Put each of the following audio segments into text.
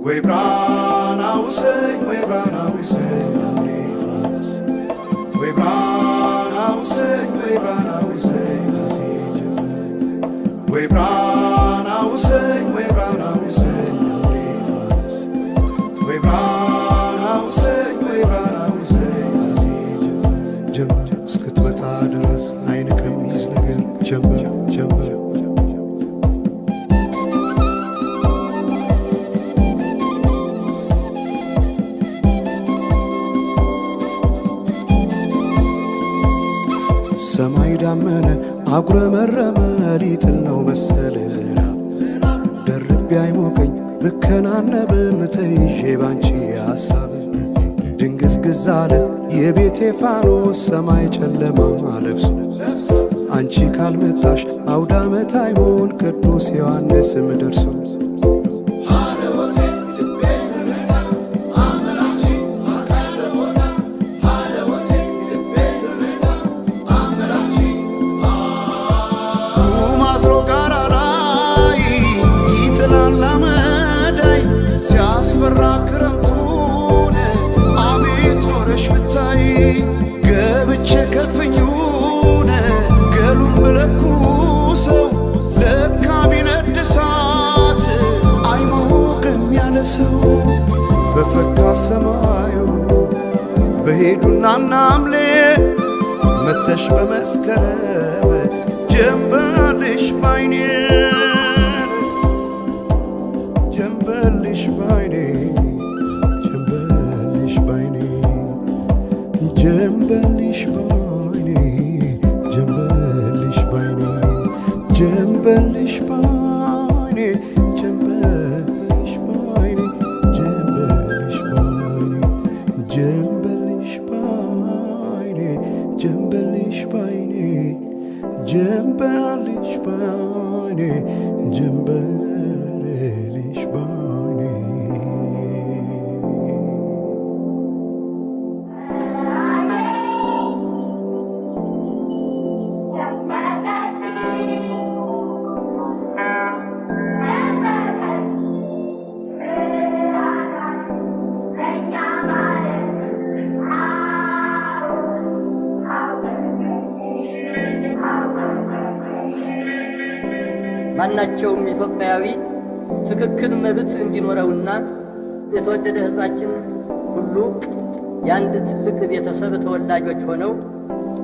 ወይ ብርሃን አውሰኝ ወይ ብርሃን አውሰኝ አምኔፋስ ወይ ብርሃን አውሰኝ ወይ ብርሃን አውሰኝ ወይ ብርሃን አውሰኝ ወይ ብርሃን አውሰኝ አምኔፋስ ወይ ብርሃን አውሰኝ ወይ ብርሃን አውሰኝ ጀምር እስክትመጣ ድረስ አይን ከሚይዝ ነገር ጀምር ጀምር ሰማይ ዳመነ አጉረመረመ ሊጥል ነው መሰለ ዝናብ ደርቤ አይሞቀኝ ብከናነብም ተይዤ ባንቺ ሐሳብ ድንግዝግዝ አለ የቤቴ ፋኖስ ሰማይ ጨለማ ለብሶ አንቺ ካልመጣሽ አውደ ዓመት አይሆን ቅዱስ ዮሐንስም ደርሶ ክረምቱን አቤት ኖረሽ ብታይ ገብቼ ከፍኙን ገሉን ብለኩሰው ለካ ቢነድ እሳት አይሞቅም ያለ ሰው በፈካ ሰማዩ በሄዱና ናምሌ መተሽ በመስከረም ጀንበልሽ ባይኔ ጀንበልሽ ባይኔ ጀንበልሽ ባይኔ ጀንበልሽ ባይኔ ጀንበልሽ ባይኔ ጀንበልሽ ባይኔ ጀንበልሽ ባይኔ ጀንበልሽ ባይኔ ጀንበልሽ ባይኔ ጀንበልሽ ባይኔ ጀንበልሽ ባይኔ ጀንበልሽ ባይኔ ማናቸውም ኢትዮጵያዊ ትክክል መብት እንዲኖረውና የተወደደ ህዝባችን ሁሉ ያንድ ትልቅ ቤተሰብ ተወላጆች ሆነው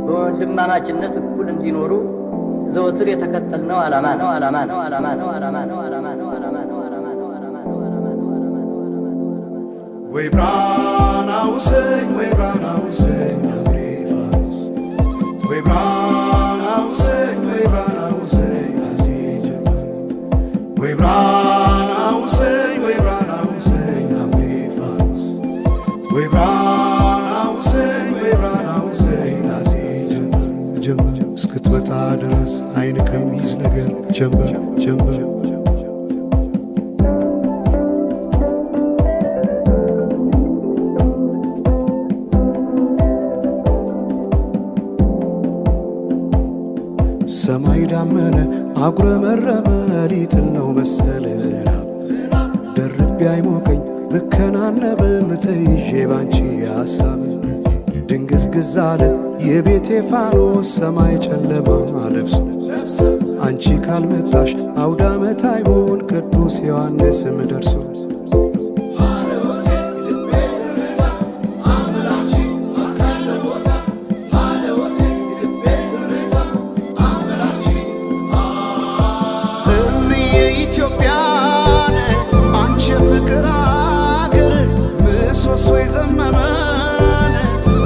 በወንድማማችነት እኩል እንዲኖሩ ዘወትር የተከተልነው ዓላማ ነው ዓላማ ነው ዓላማ ነው ዓላማ ነው ዓላማ ነው ዓላማ ነው ዓላማ ነው ዓላማ ነው ዓላማ ነው ዓላማ ነው ዓላማ ነው ዓላማ ነው ወይ ብርሃን አውሰኝ ወይ ብርሃን አውሰኝ አምኔፋስ ወይ ብርሃን አውሰኝ ወይ ብርሃን አውሰኝ ወይ ብርሃን አውሰኝ ወይ ብርሃን አውሰኝ አምኔፋስ ወይ ብርሃን አውሰኝ ወይ ብርሃን አውሰኝ ናሴ ጀምር እስክትመጣ ድረስ አይን ከሚይዝ ነገር ጀምር ጀምር ሰማይ ዳመነ አጉረመረመ ሊጥል ነው መሰለ ዝናብ ደርቤ አይሞቀኝ ብከናነብም ተይዤ ባንቺ ሐሳብ ድንግዝግዝ አለ የቤቴ ፋኖስ ሰማይ ጨለማ ለብሶ አንቺ ካልመጣሽ አውደ ዓመት አይሆን ቅዱስ ዮሐንስም ደርሶ ኢትዮጵያን አንቺ ፍቅር አገር ምሰሶ የዘመመን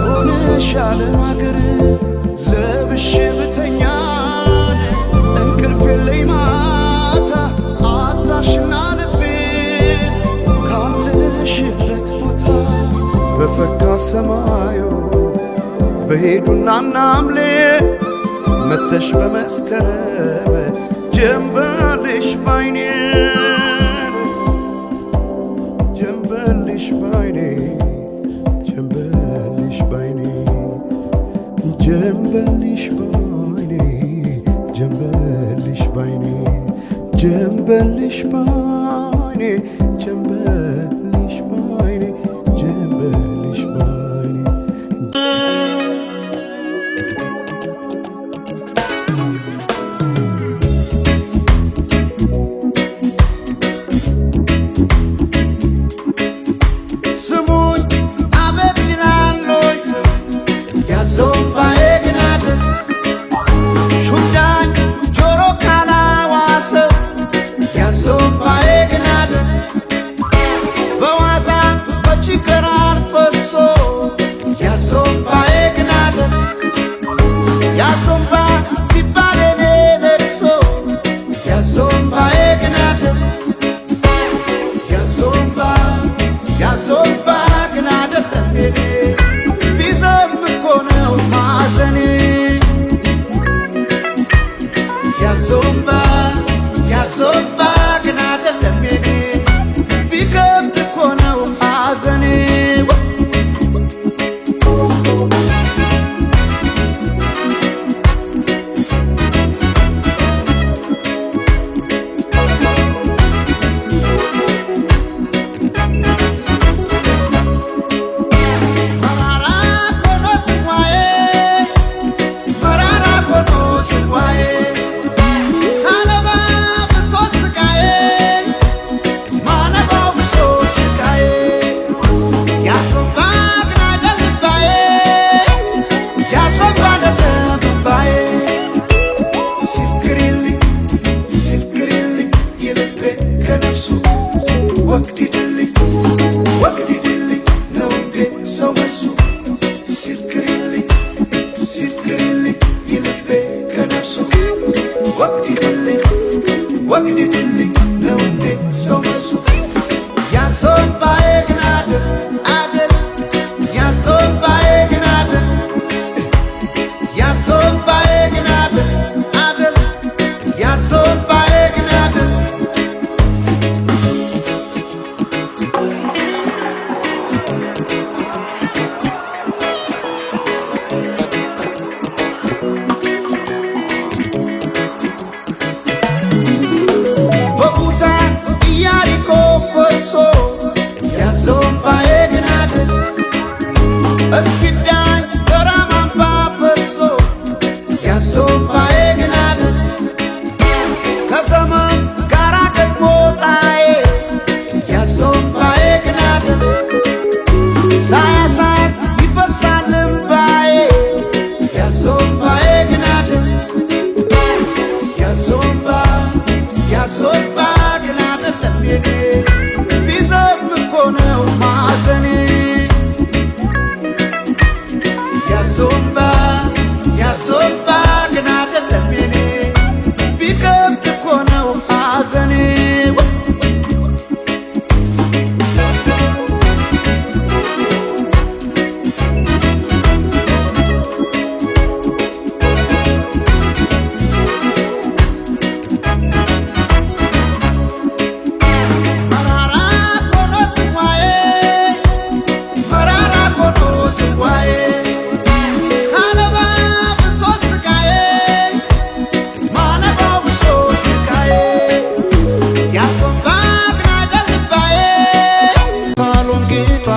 ሆነሻል ማገር ለብሼ ብተኛን እንቅልፍ የለኝ ማታ አጣሽና ልቤን ካለሽበት ቦታ በፈካ ሰማዩ በሄዱና ናምሌ መተሽ በመስከረም ጀንበልሽ ባይኔ ጀንበልሽ ባይኔ ጀንበልሽ ባይኔ ጀንበልሽ ባይኔ ጀንበልሽ ባይኔ ጀንበልሽ ባይኔ ጀንበልሽ ወግዲድልኝ ወግዲድልኝ ነው እንዴ ሰው መሱ ያሶባዬ ግን አደር አደር ያሶባዬ ግን አደር ያሶባዬ ግን አደር አደር ያሶባዬ ግን አደር ያሶባዬ ግን አደር እስኪዳኝ ተራማምባ ፈሶ ያሶባዬ ግን አደር ከዘመን ጋራ ገጥሞ ጣዬ ያሶባዬ ግን አደር ሳያሳት ይፈሳል እምባዬ ያሶባዬ ግን አደር ያሶባ ያሶባ ግን አደለም የኔ ቢዘም እኮ ነው ማዘኔ ያሶባ ያሶባ ግን አደለም የኔ ቢከብድ እኮ ነው ሐዘኔ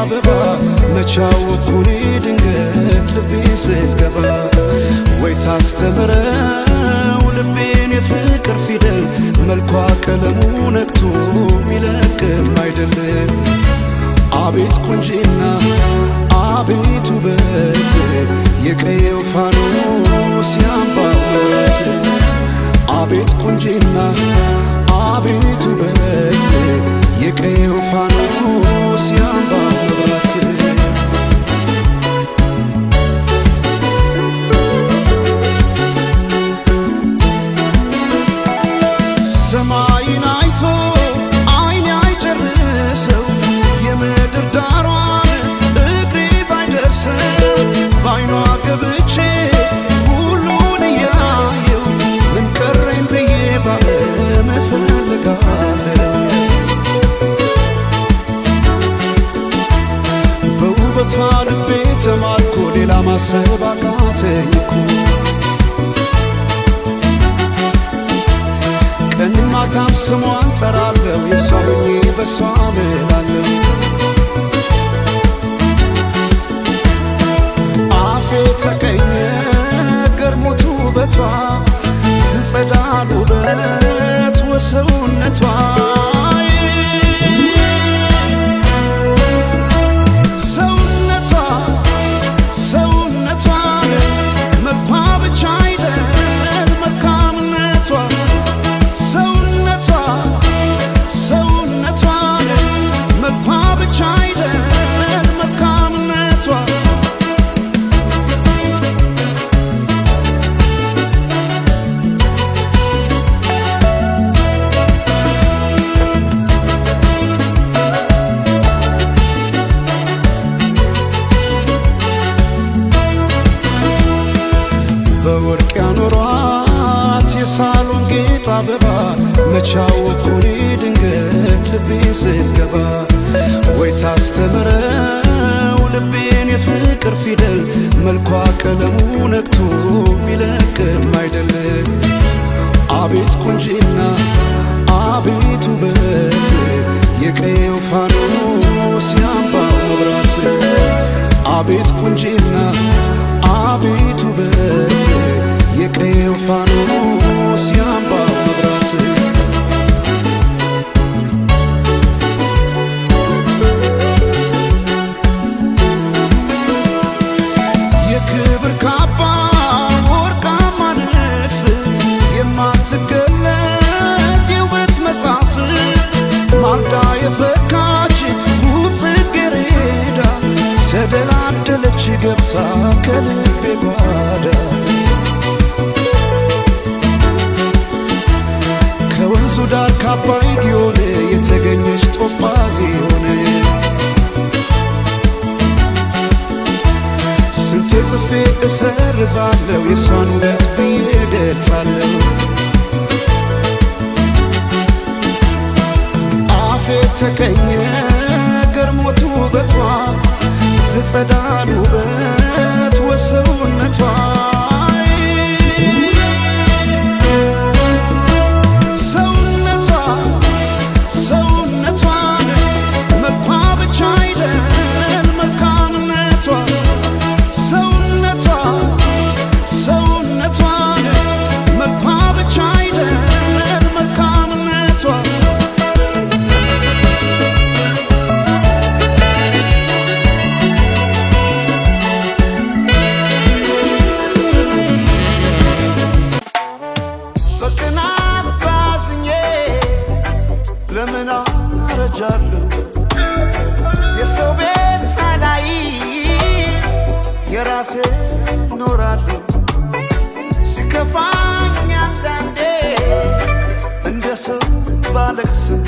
አበባ መቻወኩኔ ድንገት ልቤ ስትገባ ወይ ታስተምረው ልቤን የፍቅር ፊደል መልኳ ቀለሙ ነክቶ ሚለቅም አይደለም አቤት ቁንጂና አቤት ውበት የቀየው ፋኖስ ያምባበት አቤት ቁንጂና አቤት ውበት የቀየው ፋኖስ ያምባ መብራት ሰማይን አይቶ አይኔ አይጨርሰው የምድር ዳሯን እግሬ ባይደርሰው ባይኗ ገብቼ ሁሉን እያየው ምን ቀረኝ ብዬ ባለም እፈልጋለሁ በውበቷ ልቤ ተማርኮ ሌላ ማሰብ አቃተኝ እኮ ቀን ማታም ስሟን ጠራለሁ የሷ ሆኜ በሷ ምላለሁ አፌ ተቀኘ ገርሞት ውበቷ ዝጸዳል ውበት ወሰውነቷ በወርቅ ያኖሯት የሳሎን ጌጥ አበባ መቻወኩኔ ድንገት ልቤ ስትገባ ወይ ታስተምረው ልቤን የፍቅር ፊደል መልኳ ቀለሙ ነክቶ ሚለቅም አይደለም አቤት ቁንጂና አቤት ውበት የቀየው ፋኖስ ያምባው መብራት አቤት ቁንጂና አቤት ውበት የቀየው ፋኖስ ያምባው መብራት የክብር ካባ ወርቃማ ንድፍ የማትገለጥ የውበት መጽሐፍ ማልዳ የፈካች ውብ ጽጌረዳ ተደላደለች ገብታ ከልቤ ጓዳ እገዛለሁ የእሷን ውበት ብዬ ገልጻለሁ። አፌ ተቀኘ ገርሞት ውበቷ ዝጸዳል ውበት ወሰውነቷ ለምን አረጃለሁ የሰው ቤት ሳላይ የራሴ ኖራለሁ። ሲከፋኝ አንዳንዴ እንደ ሰው ባለቅስም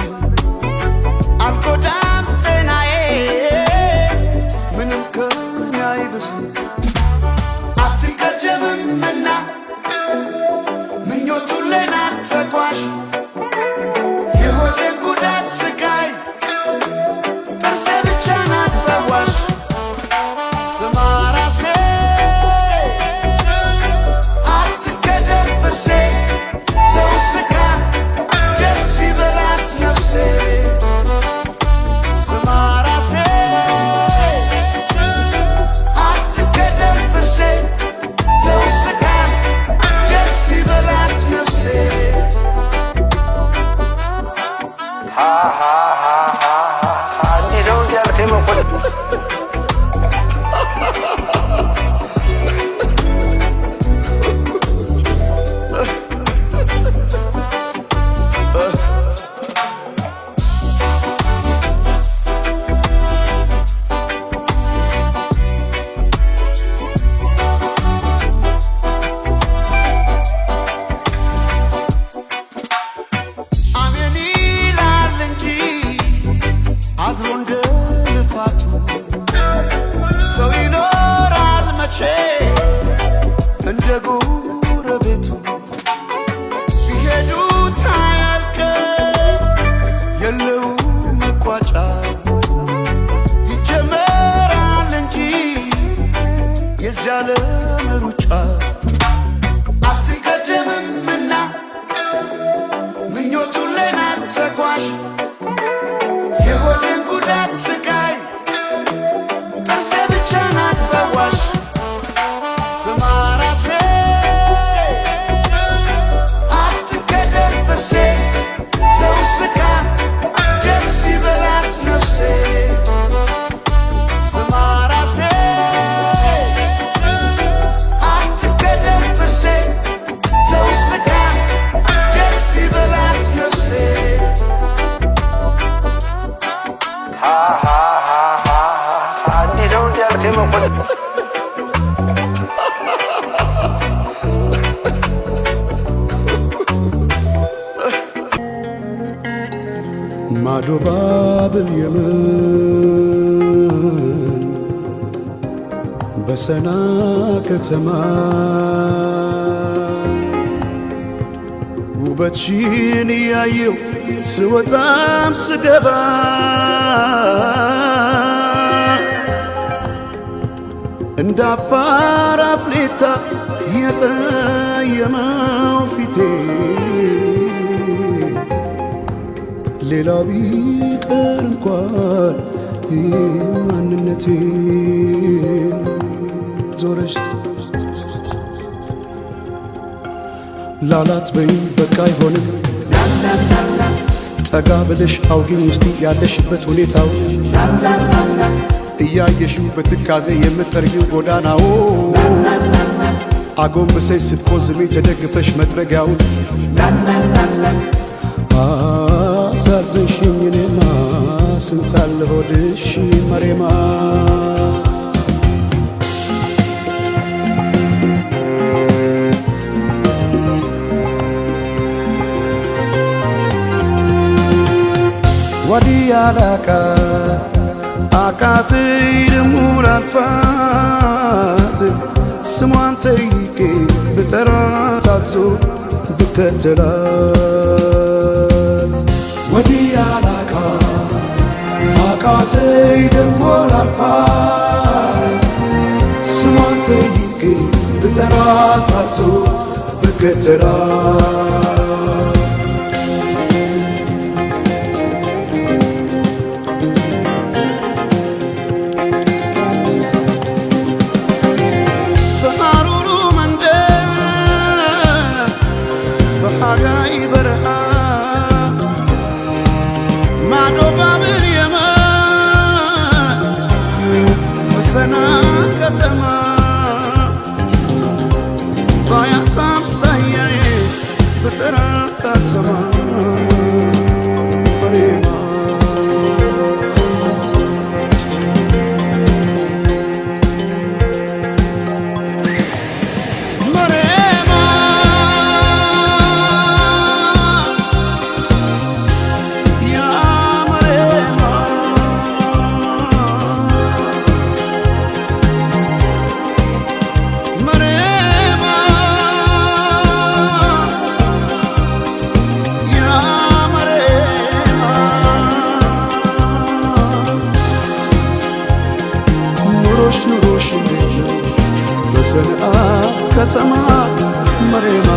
አልጎዳም ጤናዬ ምንም ከኔ አይብስም። አትቀደምምና ምኞቱን ሌናት ተጓዥ የዓለም ሩጫ አትቀደምምና ምኞቱን ሌናት ተጓዥ የሆድን ጉዳት ስቃይ ጥርሴ ብቻ ናት ፈዋሽ። ስማ ራሴ አትቀደም ጥርሴ ሰው ስቃ ደስ ይበላት ነፍሴ። ማዶ ባብል የመን በሰና ከተማ ውበትሽን እያየው ስወጣም ስገባ እንደ አፋር አፍሌታ የጠየመው ፊቴ ሌላው ቢቀር እንኳን ማንነቴ ዞረሽ ላላት በይ በቃ አይሆንም ጠጋ ብለሽ አውጊኝ እስቲ ያለሽበት ሁኔታው እያየሽው በትካዜ የምትጠርጊው ጎዳናው አጎንብሰሽ ስትቆዝሚ ተደግፈሽ መጥረጊያውን አሳዘንሽኝ እኔማ ስንታለ ሆድሽ መሬማ ወዲያላካ አቃተይ ደሞ ላልፋት ስሟን ጠይቄ ብጠራት አትዞር ብከተላት ወዲህ ያላቃት አቃተኝ ደሞ ላልፋት ስሟን ጠይቄ ብጠራት አትዞር ብከተላት በሐሩሩ መንደር በሐጋይ በረሃ ማዶ ባብር የመን ወሰና ከተማ ባያት አምሳያዬ ብጠራት አትሰማ መሬማ ኑሮሽ እንዴት ነው በሰንዓ ከተማ መሬማ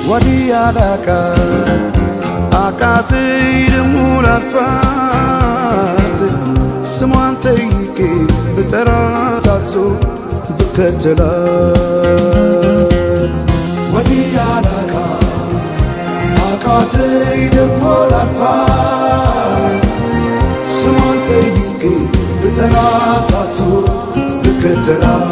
ወዲህ ያላቃት አቃተኝ ደሞ ላልፋት ስሟን ጠይቄ ብጠራት አትዞር ብከተላት ወዲህ ያላቃት አቃተኝ ደሞ ላልፋት ስሟን ጠይቄ ብጠራት አትዞር ብከተላት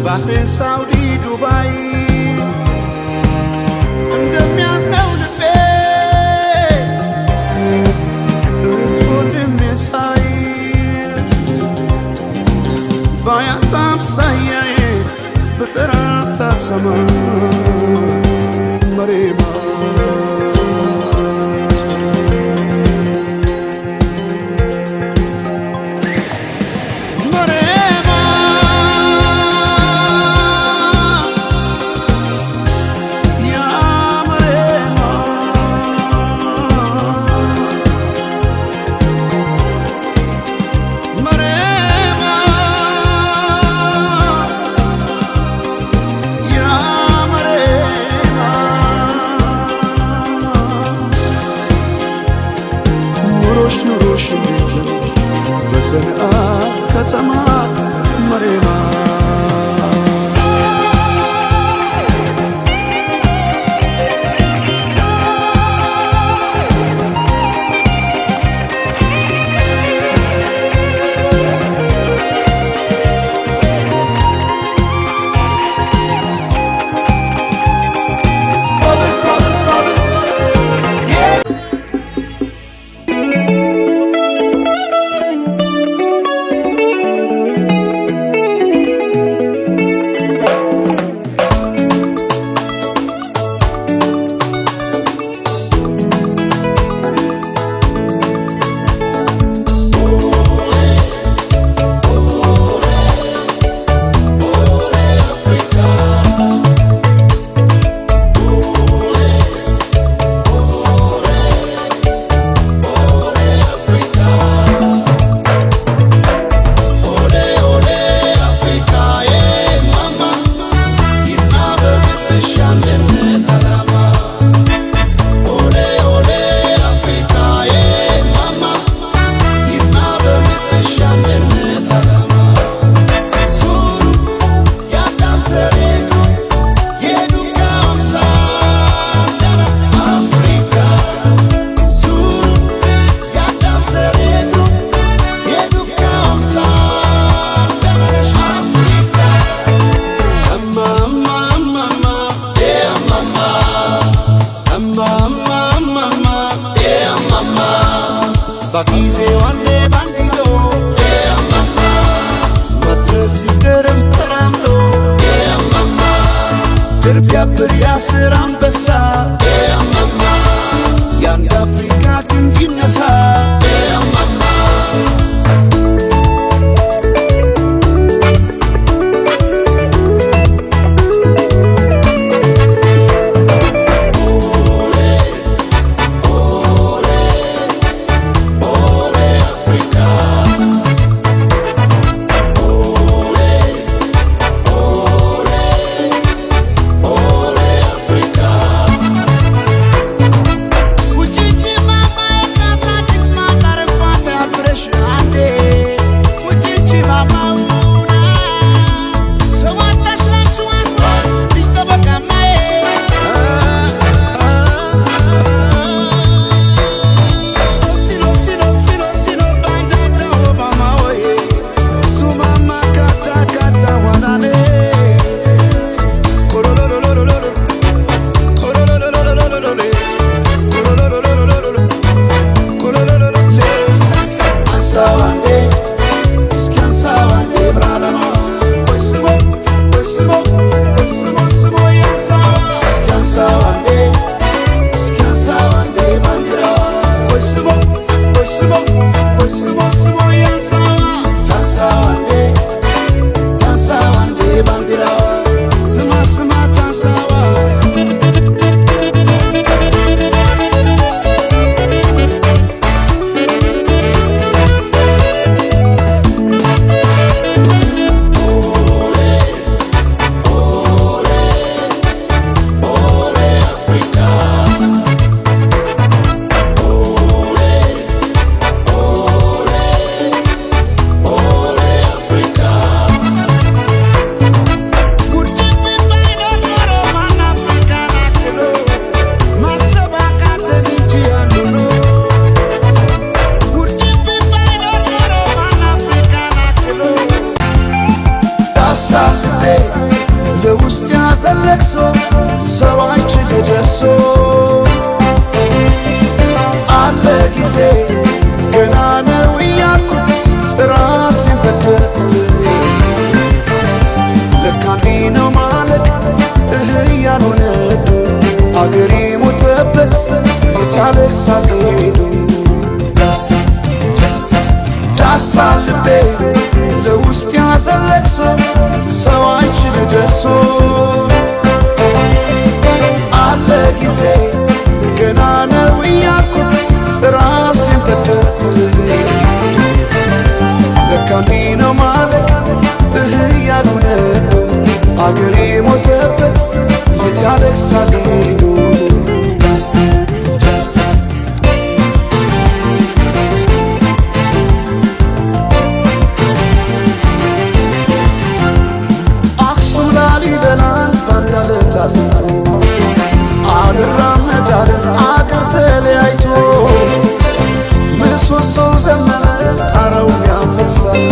ባህሬን ሳውዲ ዱባይ እንደሚያዝነው ልቤ እህት ወንድሜ ሳይ ባያት አምሳያዬ ብጠራት አትሰማ መሬማ ኑሮሽ እንዴት ነው በሰንዓ ከተማ መሬማ ያብር ያስር አንበሳ እማማ የአንድ አፍሪካ ክንድ ይነሳ እማማ ለውስጥ ያዘለቅሶ ሰው አይችል ደርሶ አለ ጊዜ ገና ነው እያልኩት ራሴን በደልኩት ለካ እንዲህ ነው ማለቅ ያልሆነ አገሬ ሞተበት የት ያለቅሳል ሄዱ ዳስታ ልቤ ለውስጥ ያዘለቅሶ ሰው አይችል ደርሶ አለ ጊዜ ገና ነው እያልኩት ራሴን በደልኩት ለካ እንዲህ ነው ማለቅ ያልሆነ አገሬ ሞተበት የት ያለቅሳል ሄዱ ታስቶ አልራመዳለን አገር ተለያይቶ ምሰሶው ዘመነ ጣራው ያፈሳል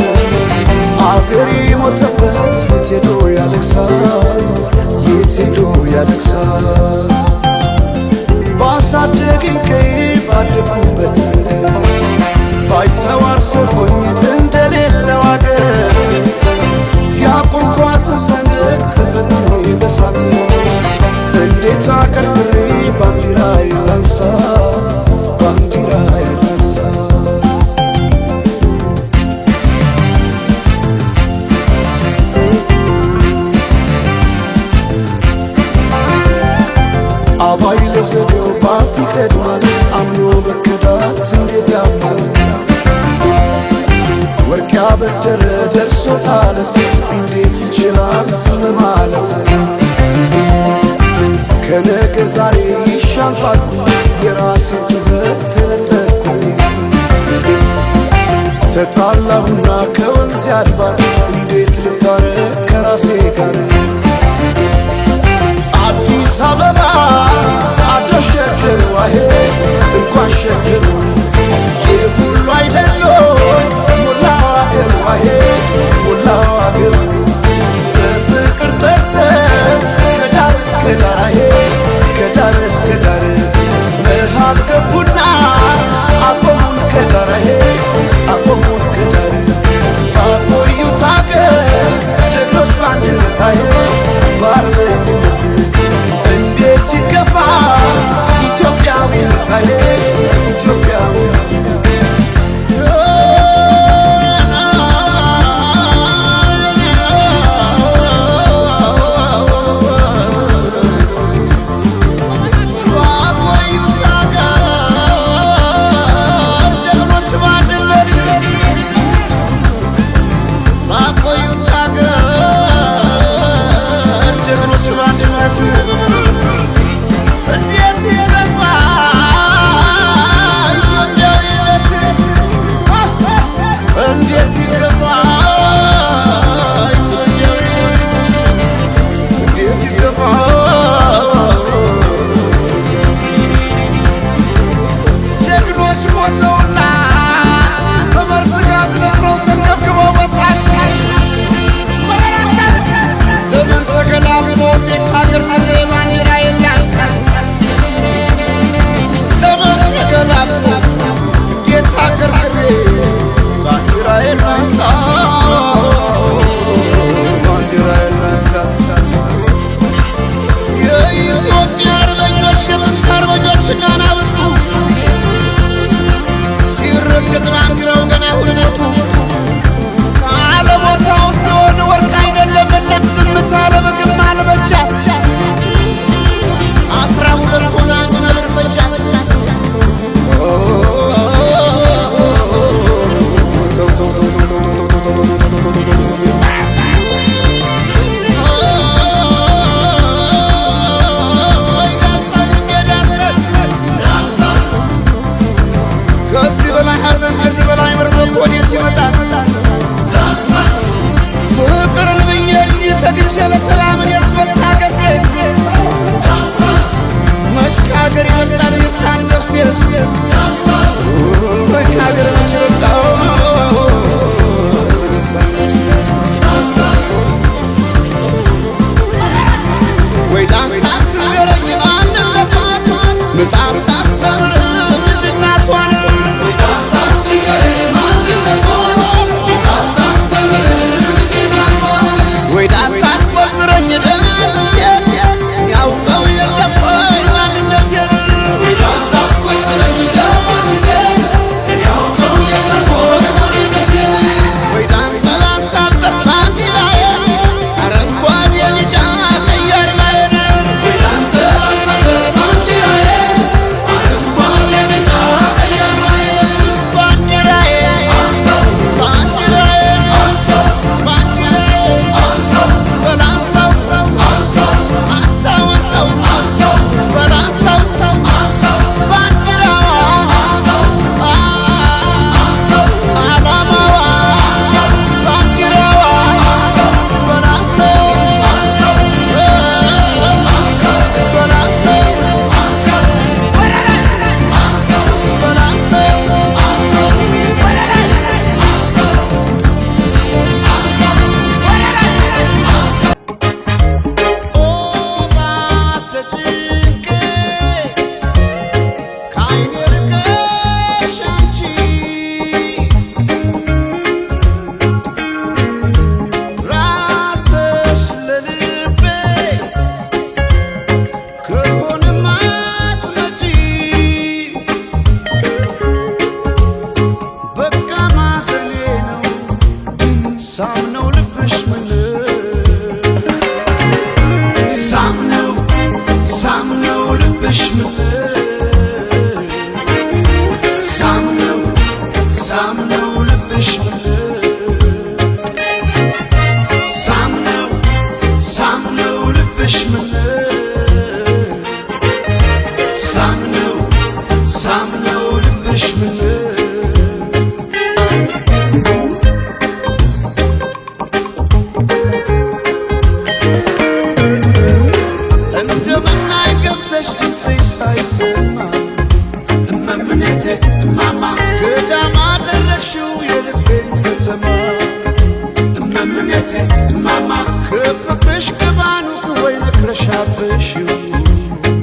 አገሬ ሞተበት የት ሄዶ ያለቅሳል የት ሄዶ ያለቅሳል ባሳደገኝ ቀዬ ባደግኩበት መንደር ባይተዋር ሰሆኝ እንደሌለው አገር ያቆምኳትን ሰንደቅ ተፈትኜ በሳት እንዴት አቀርቅሬ ባንዲራዬ ላንሳት ባንዲራዬ ላንሳት አባይ ለዘዴው በአፍ ይቀድማል አምኖ መከዳት እንዴት ያማል ወርቅ ያበደረ ደርሶታል እንዴት ይችላል ዝም ማለት ከነገ ዛሬ ይሻል ባልኩ የራሴን ጥበት ተነጠቅኩ ተጣላሁና ከወንዝ ያድባል እንዴት ልታረቅ ከራሴ ጋር አዲስ አበባ አደሸገር ዋሄ እንኳን ሸገሩ የሁሉ አይደሎ ሞላው አገር ዋሄ ሞላው አገር በፍቅር ጠርተን ከዳር እስከ ዳር ከዳር እስከ ዳር መሃል ገቡና አቆሙን ከዳር አቆሙን ከዳር አቆዩት አገር ጀግኖች በአንድነት በአርበኝነት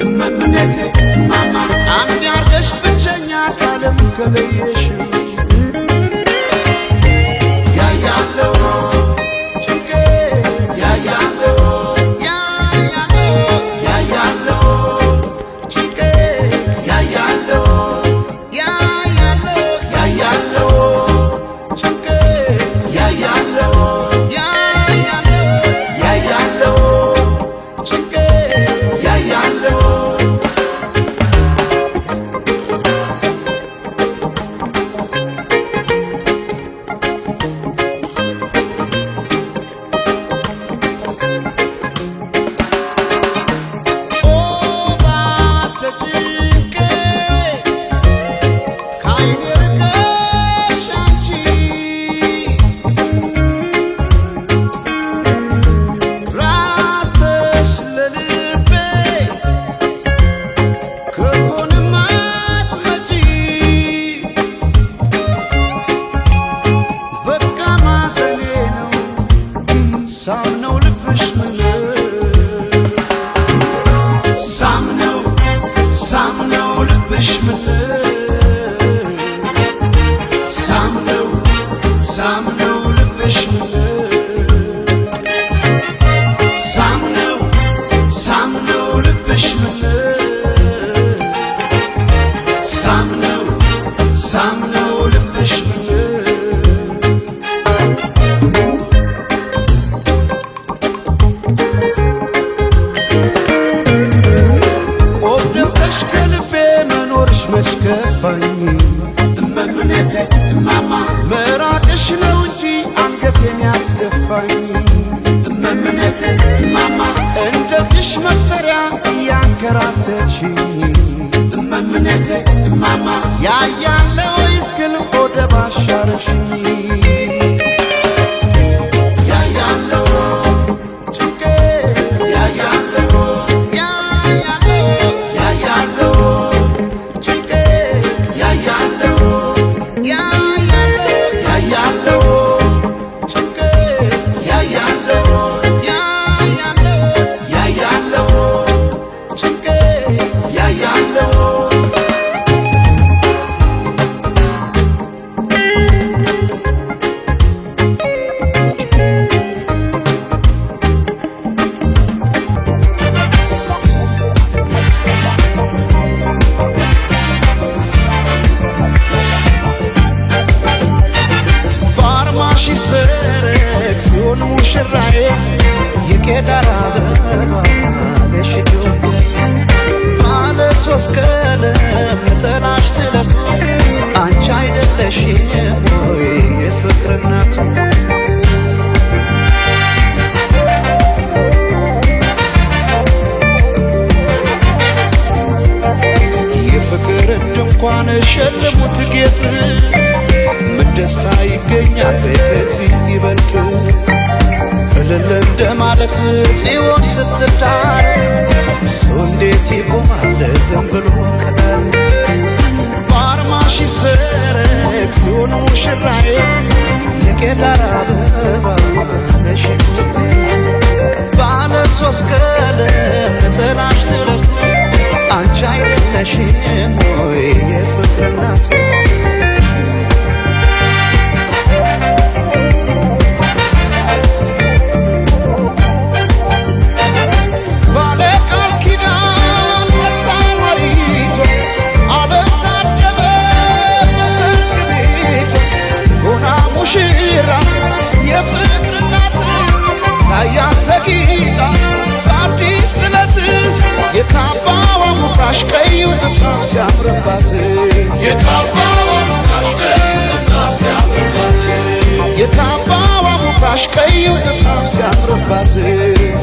እመምኔቴ እማማ አንድ ያርገሽ ብቸኛ ካለም ከለየሽ ያያለው ጭንቄ ያያለው ያያለው ጭንቄ ያያለው ያያለው ጭንቄ ያያለው ያያለው ጭንቄ ያያለው እመምኔቴ እማማ መራቅሽ ነው እንጂ አንገቴን ያስደፋኝ እመምኔቴ እማማ እንደ እጅሽ መጠሪያ እያንከራተትሽኝ እመምኔቴ እማማ ያያለ ወይስ ግን ሆደ ባሻረሽኝ ያያለው ጭንቄ ያያለው ያያለው ጭንቄ ያያለው ያያለው ጭንቄ ያያለው ያያለው ጭንቄ ያያለው ሲሆን ሙሽራዬ የቄዳር አበባ ነሽ ኢትዮጵያ ባለ ሶስት ቀለም ነጠላሽ ትለብቶ አንቺ አይደለሽም ወይ የፍቅር እናቱ የፍቅርን ድንኳን ሸልሙት ጌጥ ምን ደስታ ይገኛል ከዚህ ይበልጥ እልል እንደ ማለት ጽዮን ስትዳር ሰው እንዴት ይቆማል ዝም ብሎ ቀዳል በአርማሽ ይሰረቅ ጽዮን ሙሽራዬ የቄዳር አበባ ነሽ ባለ ሶስት ቀለም ነጠላሽ ትለብቶ አንቺ አይደለሽም ወይ የፍቅር እናቱ የካባዋ ሙቃሽ ቀዩ ጥፍራፍ ሲያምርባት የካባዋ ሙቃሽ ቀዩ ጥፍራፍ ሲያምርባት የካባዋ ሙቃሽ ቀዩ ጥፍራፍ ሲያምርባት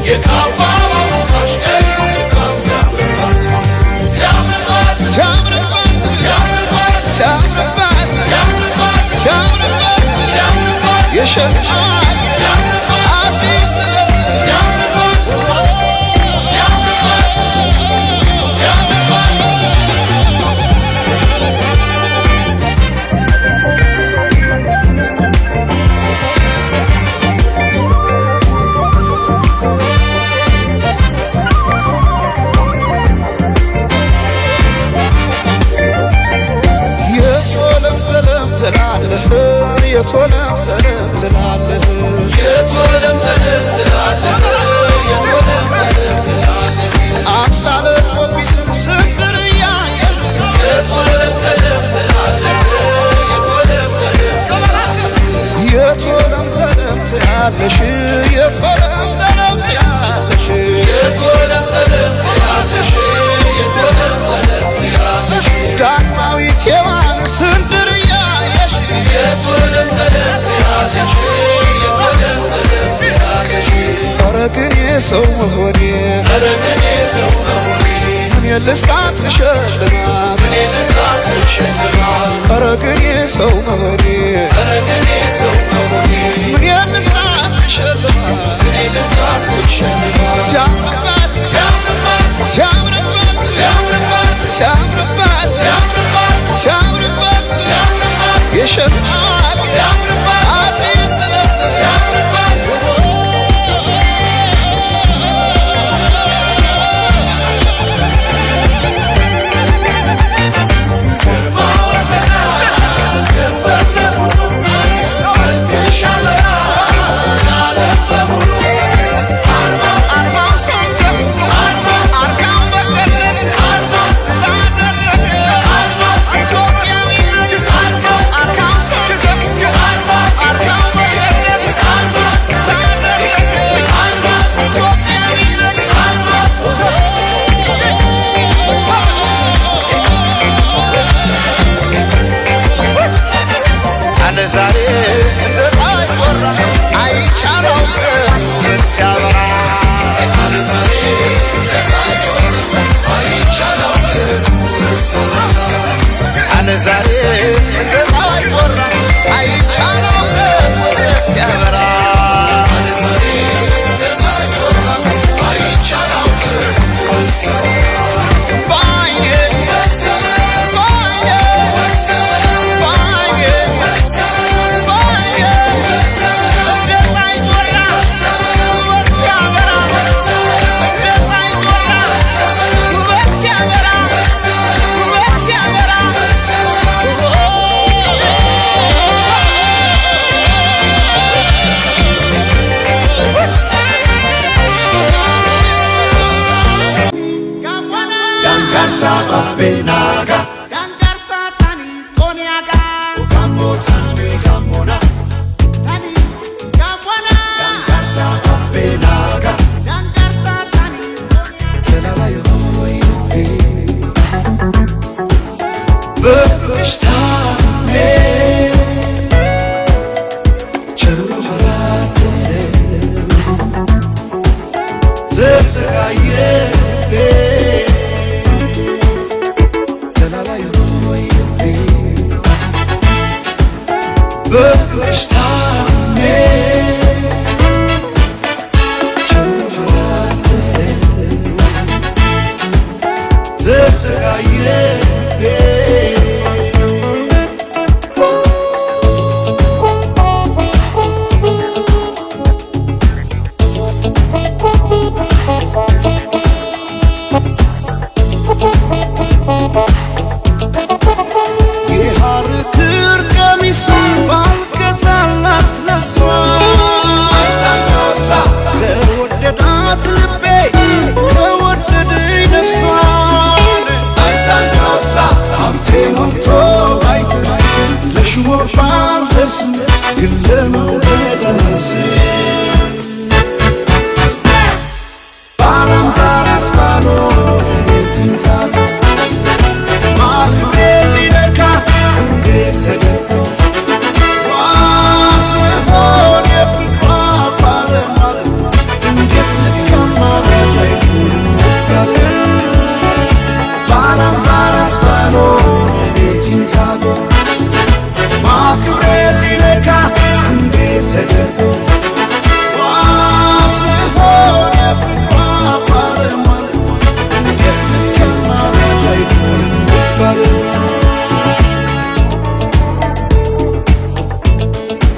የካባዋ ሙቃሽ ቀዩ ጥፍራፍ ሲያምርባት ሲያምርባት ሲያምርባት ሲያምርባት ሲያምርባት ሲያምርባት ሲያምርባት ሲያምርባት የሸልማት ሲያምርባት አዲስ ሲያምርባት ሰው መሆኔ ምን ልስጣት ልሸልማት ኧረ ግን ሰው መሆኔ ምን ልስጣት ልሸልማት ሲያምርባት ሲያምርባት ሲያምርባት ሲያምርባት ሲያምርባት የሸማት አዲስ ጥለት ሲያምርባት Benaga Dangarsa tani toniaga Gambo tani gambona Tani gambona Dangarsa Benaga Dangarsa tani toniaga Telalayo Böfüştane Çırılacakere Zesgaye Böfüştane Çırılacakere Zesgaye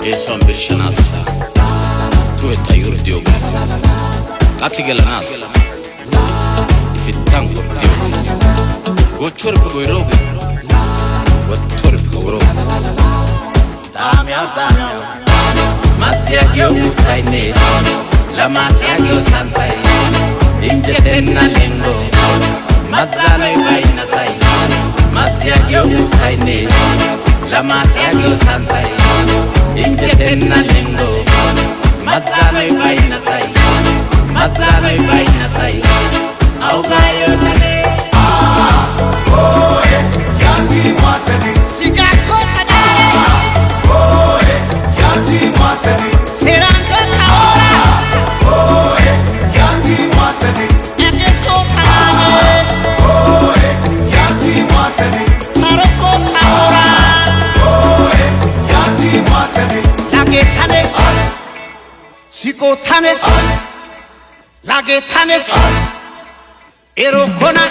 Eson bir şanasa Tueta yurdiyoga Latigelanasa Ifitango diyoga Gochorpe goiroga Gotorpe goiroga Damyao damyao Matiagyo utaine Lamatiagyo santai Injetenna lengo Mazano ibaina sai Matiagyo utaine Lamatiagyo santai Injetenna lengo Mazano ibaina sai Mazano ibaina sai Augayo tane Oye, yanti mwatani Sigako tane Oye, yanti mwatani Sirango kaora Oye, yanti Sikotanes Lagetanes Erokona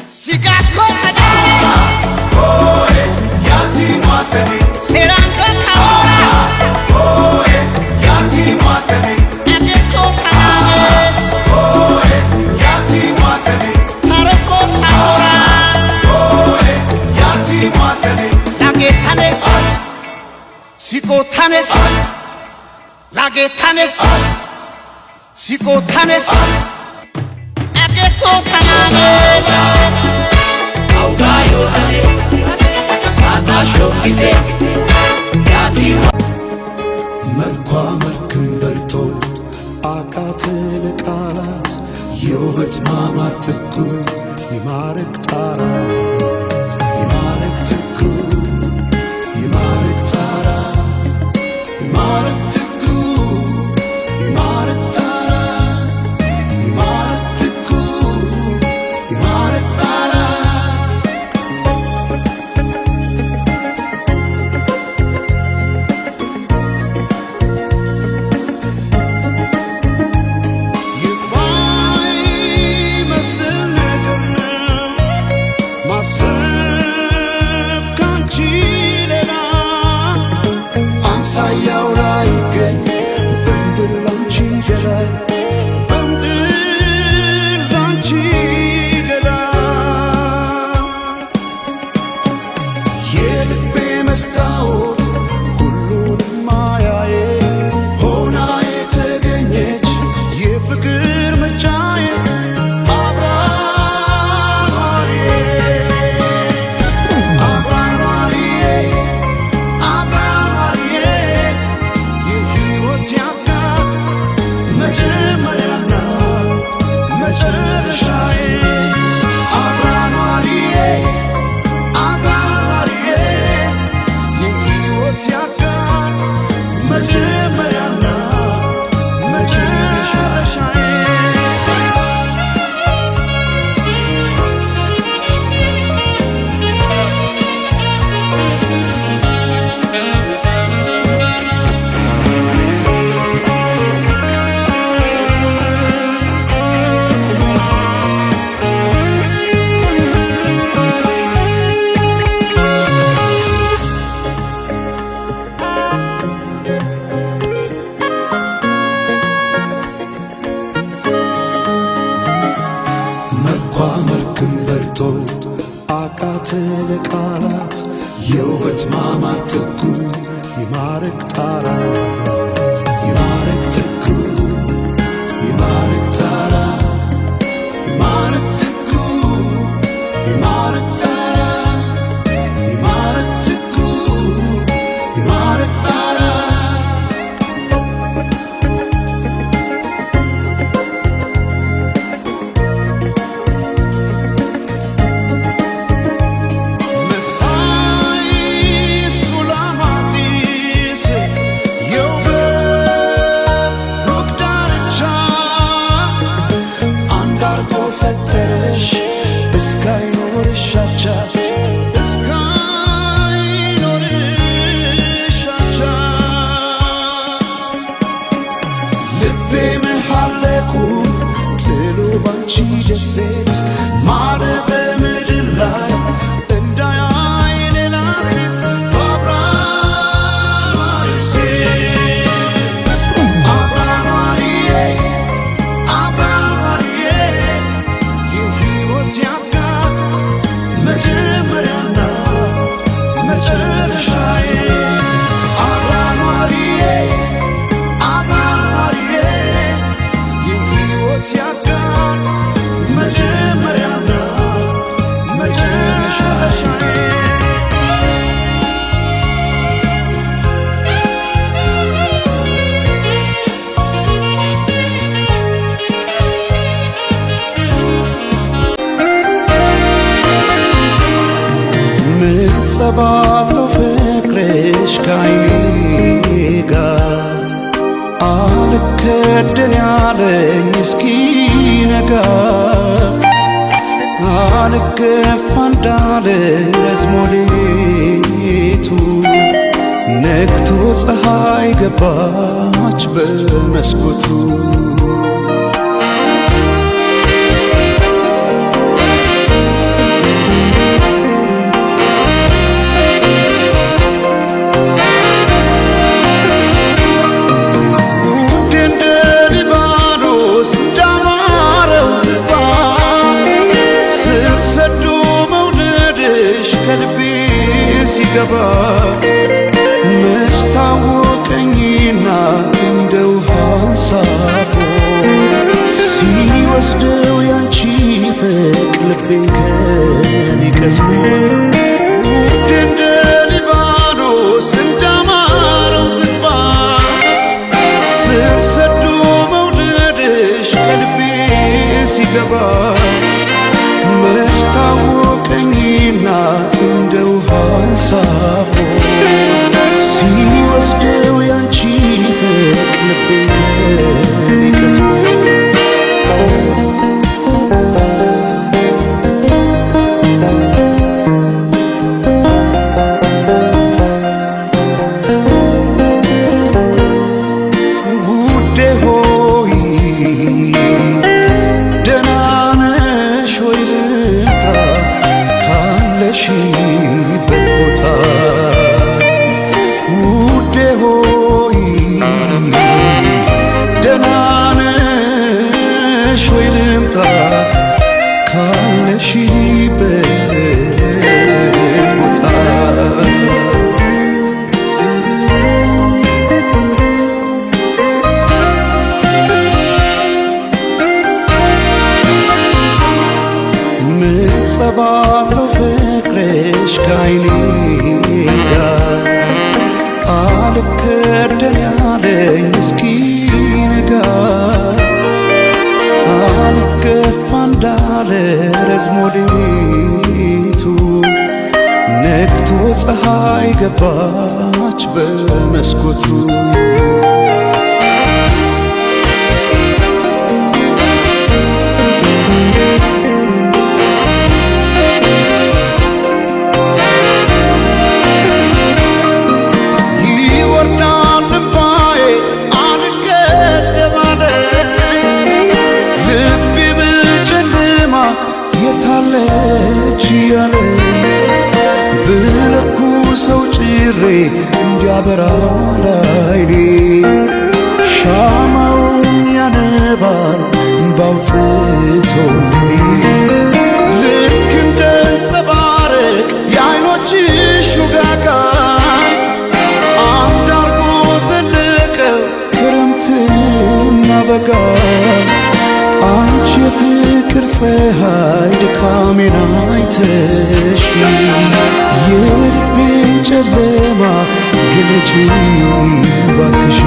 Sigakotana Oe Yati Matani Seranga Kaora Oe Yati Matani Agetokanes Oe Yati Matani Saroko Saora Oe Yati Matani Lagetanes Sikotanes Lagetanes Sikotanes Agetokanes Audayo Tane Sata Shokite Yati መልኳ መልክም በልቶ አቃተን ቃላት የውበት ማማር ትኩ ይማርክ ጣራት ይማርክ ትኩ ይማርክ ጣራ ይማርክ ትኩ ይማርክ ጣራ ይማርክ ትኩ ይማርክ ጣራ ሳያው ላይ ገኝ በምድር ላንቺ ገላይ በምድር ላንቺ ገላይ የልቤ መስታወት ሁሉንም ማያዬ ሆና የተገኘች የፍቅር ምርጫዬ አብራሪዬ አብራሪዬ አብራሪዬ የሕይወት ያፍቃር መጀመሪያና መጨረሻዬ አብራሪዬ አብራሪዬ የሕይወት ያፍቃር መጀመሪያና መጨረሻዬ መልኳ መልክም በልቶ አቃተን ቃላት የውበት ማማር ትኩ ይማርክ ጣራት ይማርክ ትኩ ይማርክ ጣራ ይማርክ ትኩ ይማርክ ጣራ ይማርክ ትኩ ይማርክ ጣራ መሳይ ሱላማጢስ የውበት ሩቅ ዳርቻ አንድ አርጎ ፈጠረሽ እስካይኖርሽ አቻ እስካይኖርሽ አቻ ልቤ መሐለኩን ጥሎ ባንቺ ደሴት ማረ በምድር ላይ እንዳያይ ሌላ ሴት በአብራሪ ሴት አብራሪዬ አብራሪዬ የሕይወት ያፍቃር መጀመሪያና መጨረሻዬ አብራሪዬ አብራሪዬ የሕይወት ያፍቃር መጀመሪያና መጨረሻዬ ምጸባለው ፍቅርሽ ካይኔ ጋር አልከደን ያለኝ እስኪነጋ አልገፋ እንዳለ ረዝሞ ሌቱ ነግቶ ፀሐይ ገባች ገባች በመስኮቱ ሲገባ መች ታወቀኝና እንደ ውሃ አንሳፎ ሲወስደው ያንቺ ፍቅር ልቤን ከኔ ቀስሞ እንደ ሊባኖስ እንዳማረው ዝግባ ስር ሰዶ መውደድሽ ከልቤ ሲገባ መች ታወቀኝና እንደ ውሃ አንሳፎ ሲወስደው ያንቺ ፍቅር ልቤን ከኔ ቀስሞ ውዴ ሆይ ደህና ነሽ ወይ ልምጣ ካለሽበት ቦታ ውዴ ሆይ ደህና ነሽ ወይ ልምጣ ካለሽበት ቦታ ምንጸባለው ፍቅርሽ ከዓይኔ ጋር አልከደን ያለኝ እስኪነጋ አልገፋ እንዳለ ረዝሞ ሌሊቱ ነግቶ ፀሐይ ገባች በመስኮቱ የታለች ያለ ብለኩ ሰው ጭሬ እንዲያበራ ላይኔ ሻማውን ያነባል ባውጥቶ ልክ እንደ አንጸባረቅ የዓይኖችሽ ውጋጋ አንድ አርጎ ዘለቀው ክረምትና በጋ አንቺ የፍቅር ፀሐይ ድካሜን አይተሽ የልቤን ጨለማ ግለጪው እባክሽ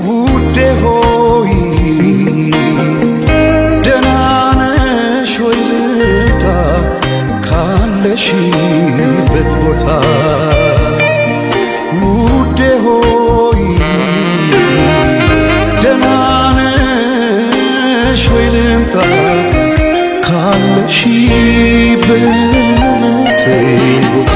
ውዴ ሆይ ደህና ነሽ ወይ ልምጣ ካለሽበት ቦታ ውዴ ሆይ ደህና ነሽ ወይ ልምጣ ካለሽበት ቦታ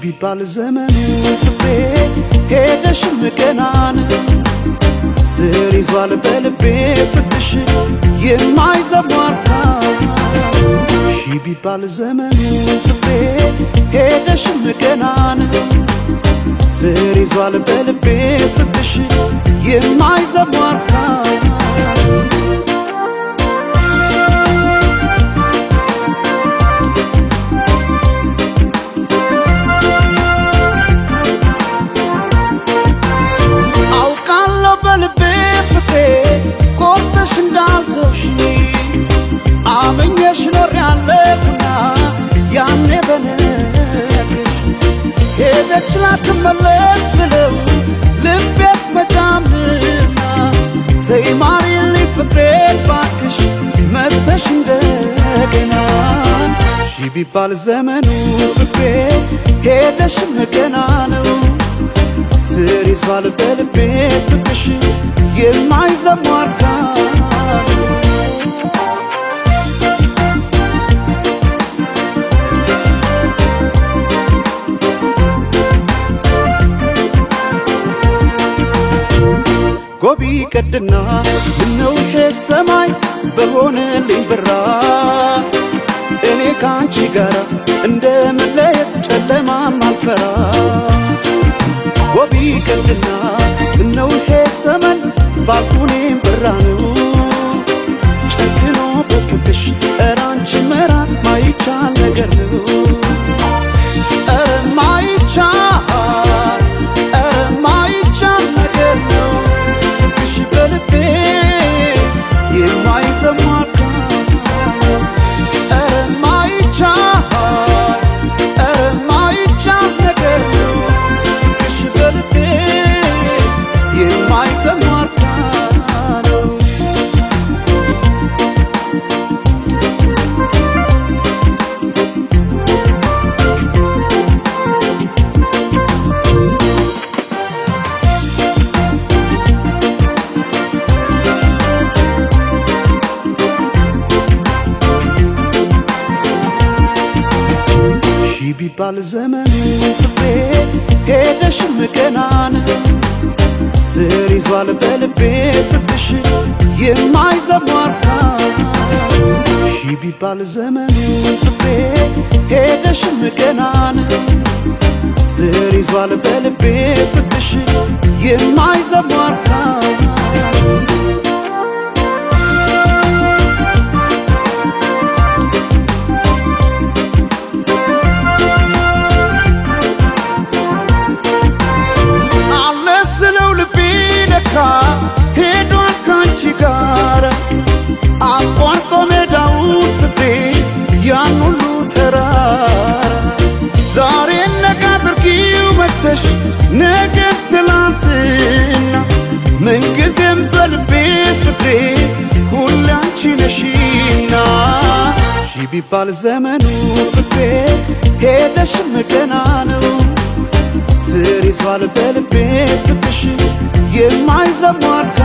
ቢባል ዘመኑ ፍቅሬ ሄደሽም ገናን ስር ይዟል በልቤ ፍቅርሽ የማይዘሟርካ ቢባል ዘመኑ ፍቅሬ ሄደሽም ገናን ስር ይዟል በልቤ ፍቅርሽ የማይዘሟርካ እንዳልተውሽ አመኘሽ ኖር ያለሁና ሄደች ላትመለስ ብለው ልቤስ መጫምና ተይ ማሪልኝ ፍቅሬን ባክሽ መተሽ እንደገና ሺ ቢባል ዘመኑ ፍቅሬ ሄደሽም ገና ነው ስር ይዟል በልቤ ፍቅርሽ የማይዘሟርካ ጎቢ ቀድና ምነው ይሄ ሰማይ በሆነልኝ ብራ እኔ ካንቺ ጋራ እንደ መለየት ጨለማም አልፈራ ጎቢ ቀድና ምነው ይሄ ሰመን ባልኩኔም ብራ ነው ጨክኖ በፍቅሽ ኧረ አንቺ መራቅ ማይቻል ነገር ነው ኧረ ማይቻል ማይቻል ነገር ነው ፍቅሽ በልቤ የማይዘሟርካ ኧረ ማይቻል ማይቻል ነገር ነው ፍቅሽ በልቤ የማይዘሟርካ ነው ሺ ቢባል ዘመኑ ፍቅሬ ሄደሽም ገና ነው ስር ይዟል በልቤ ፍቅርሽ የማይዘሟርካ ሺ ቢባል ዘመኑ ፍቅሬ ሄደሽም ገና ነው ስር ይዟል በልቤ ፍቅርሽ የማይዘሟርካ ሄዷል ካንቺ ጋር አቋርጦ ሜዳውን ፍቅሬ ያን ሁሉ ተራራ ዛሬ ነገ አድርጊው መተሽ ነገ ትላንትና ምንጊዜም በልቤ ፍቅሬ ሁሌ አንቺ ነሽና ሺ ቢባል ዘመኑ ፍቅሬ ሄደሽም ገና ነው ስር ይዟል በልቤ ፍቅርሽ የማይዘሟርካ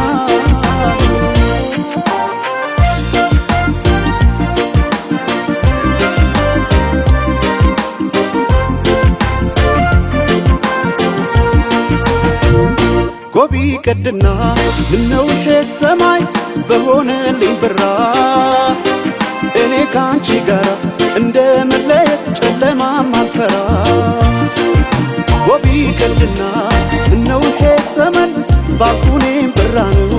ጎቢ ቀድና ምነው ይሄ ሰማይ በሆነልኝ ብራ እኔ ካንቺ ጋራ እንደ መለየት ጨለማም አልፈራ ጎቢ ቀድና ምነው ይሄ ሰመን ባልኩኔም ብራ ነው